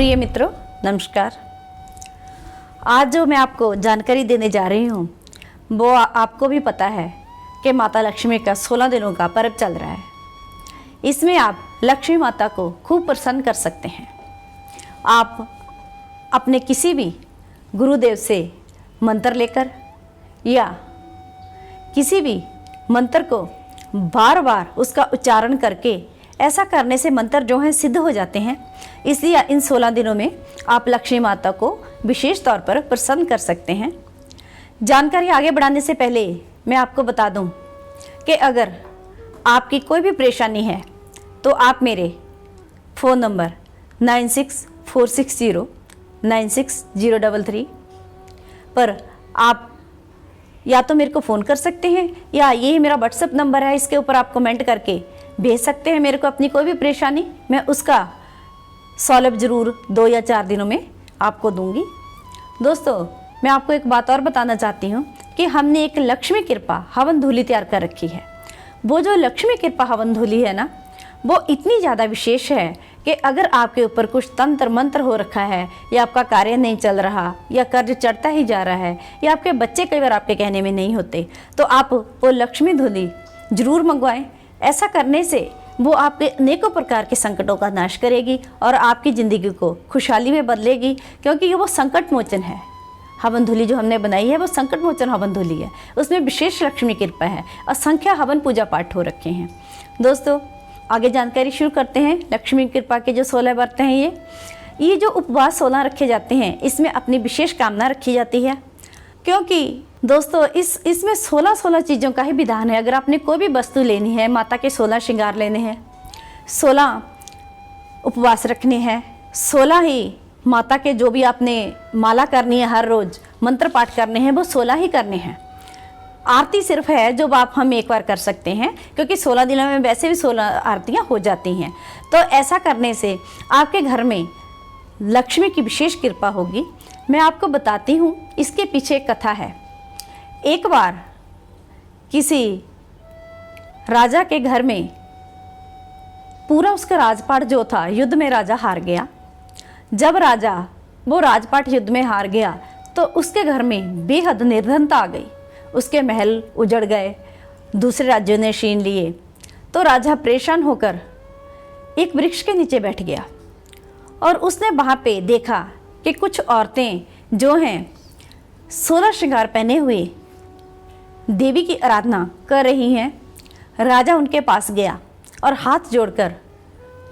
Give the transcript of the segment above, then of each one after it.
प्रिय मित्रों, नमस्कार। आज जो मैं आपको जानकारी देने जा रही हूँ वो आपको भी पता है कि माता लक्ष्मी का 16 दिनों का पर्व चल रहा है। इसमें आप लक्ष्मी माता को खूब प्रसन्न कर सकते हैं। आप अपने किसी भी गुरुदेव से मंत्र लेकर या किसी भी मंत्र को बार बार उसका उच्चारण करके, ऐसा करने से मंत्र जो हैं सिद्ध हो जाते हैं। इसलिए इन 16 दिनों में आप लक्ष्मी माता को विशेष तौर पर प्रसन्न कर सकते हैं। जानकारी आगे बढ़ाने से पहले मैं आपको बता दूं कि अगर आपकी कोई भी परेशानी है तो आप मेरे फ़ोन नंबर 9646096033 पर आप या तो मेरे को फ़ोन कर सकते हैं या यही मेरा व्हाट्सएप नंबर है, इसके ऊपर आप कमेंट करके भेज सकते हैं मेरे को अपनी कोई भी परेशानी। मैं उसका सॉल्व ज़रूर 2 या 4 दिनों में आपको दूंगी। दोस्तों, मैं आपको एक बात और बताना चाहती हूँ कि हमने एक लक्ष्मी कृपा हवन धूली तैयार कर रखी है। वो जो लक्ष्मी कृपा हवन धूली है ना, वो इतनी ज़्यादा विशेष है कि अगर आपके ऊपर कुछ तंत्र मंत्र हो रखा है या आपका कार्य नहीं चल रहा या कर्ज चढ़ता ही जा रहा है या आपके बच्चे कई बार आपके कहने में नहीं होते, तो आप वो लक्ष्मी धूली ज़रूर मंगवाएं। ऐसा करने से वो आपके अनेकों प्रकार के संकटों का नाश करेगी और आपकी ज़िंदगी को खुशहाली में बदलेगी, क्योंकि ये वो संकट मोचन है। हवन धूली जो हमने बनाई है वो संकट मोचन हवन धूली है। उसमें विशेष लक्ष्मी कृपा है, असंख्य हवन पूजा पाठ हो रखे हैं। दोस्तों, आगे जानकारी शुरू करते हैं। लक्ष्मी कृपा के जो 16 व्रत हैं, ये जो उपवास 16 रखे जाते हैं, इसमें अपनी विशेष कामना रखी जाती है, क्योंकि दोस्तों इसमें 16 चीज़ों का ही विधान है। अगर आपने कोई भी वस्तु लेनी है, माता के 16 श्रृंगार लेने हैं, 16 उपवास रखने हैं, 16 ही माता के जो भी आपने माला करनी है, हर रोज़ मंत्र पाठ करने हैं, वो 16 ही करने हैं। आरती सिर्फ है जो आप हम एक बार कर सकते हैं, क्योंकि 16 दिनों में वैसे भी 16 आरतियाँ हो जाती हैं। तो ऐसा करने से आपके घर में लक्ष्मी की विशेष कृपा होगी। मैं आपको बताती हूँ, इसके पीछे एक कथा है। एक बार किसी राजा के घर में पूरा उसका राजपाट जो था, युद्ध में राजा हार गया। जब राजा वो राजपाट युद्ध में हार गया तो उसके घर में बेहद निर्धनता आ गई। उसके महल उजड़ गए, दूसरे राज्यों ने छीन लिए। तो राजा परेशान होकर एक वृक्ष के नीचे बैठ गया और उसने वहाँ पे देखा कि कुछ औरतें जो हैं 16 श्रृंगार पहने हुए देवी की आराधना कर रही हैं। राजा उनके पास गया और हाथ जोड़कर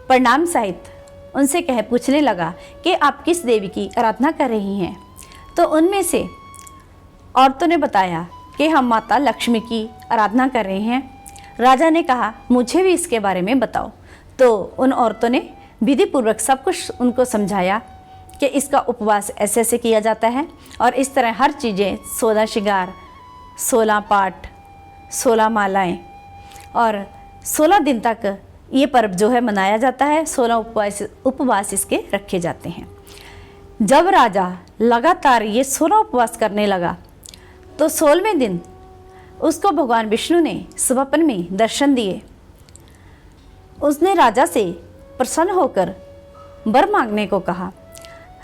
प्रणाम सहित उनसे पूछने लगा कि आप किस देवी की आराधना कर रही हैं। तो उनमें से औरतों ने बताया कि हम माता लक्ष्मी की आराधना कर रहे हैं। राजा ने कहा, मुझे भी इसके बारे में बताओ। तो उन औरतों ने विधि पूर्वक सब कुछ उनको समझाया कि इसका उपवास ऐसे ऐसे किया जाता है और इस तरह हर चीज़ें 16 श्रृंगार, 16 पाठ, 16 मालाएं और 16 दिन तक ये पर्व जो है मनाया जाता है। 16 उपवास इसके रखे जाते हैं। जब राजा लगातार ये 16 उपवास करने लगा तो 16वें दिन उसको भगवान विष्णु ने स्वप्न में दर्शन दिए। उसने राजा से प्रसन्न होकर वर मांगने को कहा।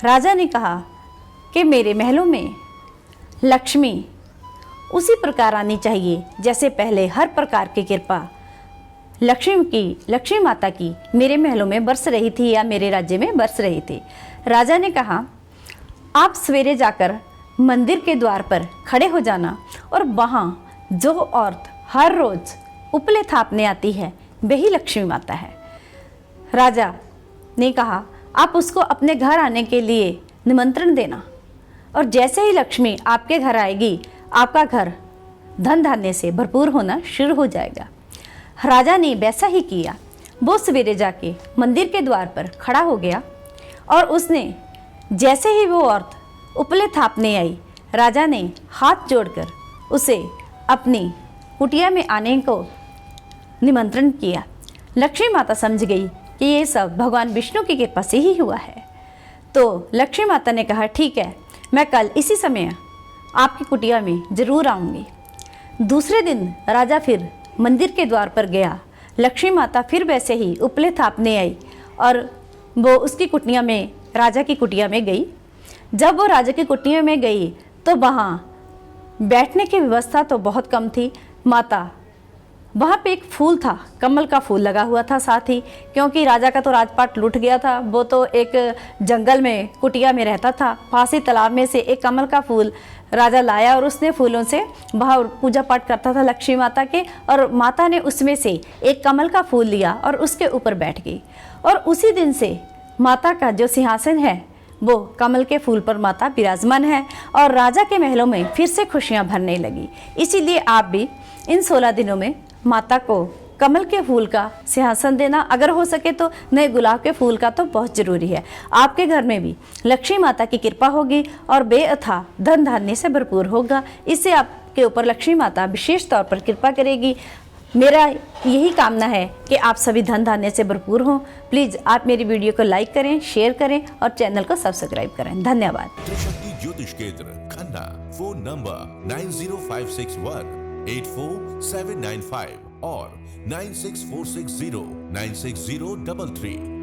राजा ने कहा कि मेरे महलों में लक्ष्मी उसी प्रकार आनी चाहिए जैसे पहले हर प्रकार की कृपा लक्ष्मी माता की मेरे महलों में बरस रही थी या मेरे राज्य में बरस रही थी। राजा ने कहा, आप सवेरे जाकर मंदिर के द्वार पर खड़े हो जाना और वहाँ जो औरत हर रोज़ उपले थापने आती है वही लक्ष्मी माता है। राजा ने कहा, आप उसको अपने घर आने के लिए निमंत्रण देना और जैसे ही लक्ष्मी आपके घर आएगी, आपका घर धन धान्य से भरपूर होना शुरू हो जाएगा। राजा ने वैसा ही किया। वो सवेरे जाके मंदिर के द्वार पर खड़ा हो गया और उसने जैसे ही वो औरत उपले थापने आई, राजा ने हाथ जोड़कर उसे अपनी कुटिया में आने को निमंत्रण किया। लक्ष्मी माता समझ गई कि ये सब भगवान विष्णु की कृपा से ही हुआ है। तो लक्ष्मी माता ने कहा, ठीक है, मैं कल इसी समय आपकी कुटिया में ज़रूर आऊँगी। दूसरे दिन राजा फिर मंदिर के द्वार पर गया। लक्ष्मी माता फिर वैसे ही उपले थापने आई और वो उसकी कुटिया में राजा की कुटिया में गई। जब वो राजा की कुटिया में गई तो वहाँ बैठने की व्यवस्था तो बहुत कम थी। माता, वहाँ पे एक फूल था, कमल का फूल लगा हुआ था साथ ही, क्योंकि राजा का तो राजपाट लूट गया था। वो तो एक जंगल में कुटिया में रहता था। फांसी तालाब में से एक कमल का फूल राजा लाया और उसने फूलों से वहाँ पूजा पाठ करता था लक्ष्मी माता के, और माता ने उसमें से एक कमल का फूल लिया और उसके ऊपर बैठ गई। और उसी दिन से माता का जो सिंहासन है वो कमल के फूल पर माता विराजमान है और राजा के महलों में फिर से खुशियाँ भरने लगी। इसीलिए आप भी इन 16 दिनों में माता को कमल के फूल का सिंहासन देना, अगर हो सके तो नए गुलाब के फूल का तो बहुत ज़रूरी है। आपके घर में भी लक्ष्मी माता की कृपा होगी और बेअथा धन धान्य से भरपूर होगा। इससे आपके ऊपर लक्ष्मी माता विशेष तौर पर कृपा करेगी। मेरा यही कामना है कि आप सभी धन धान्य से भरपूर हों। प्लीज़ आप मेरी वीडियो को लाइक करें, शेयर करें और चैनल को सब्सक्राइब करें। धन्यवाद। त्रिशक्ति ज्योतिष केंद्र खन्ना, फोन नंबर 9056184795 और 9646096033।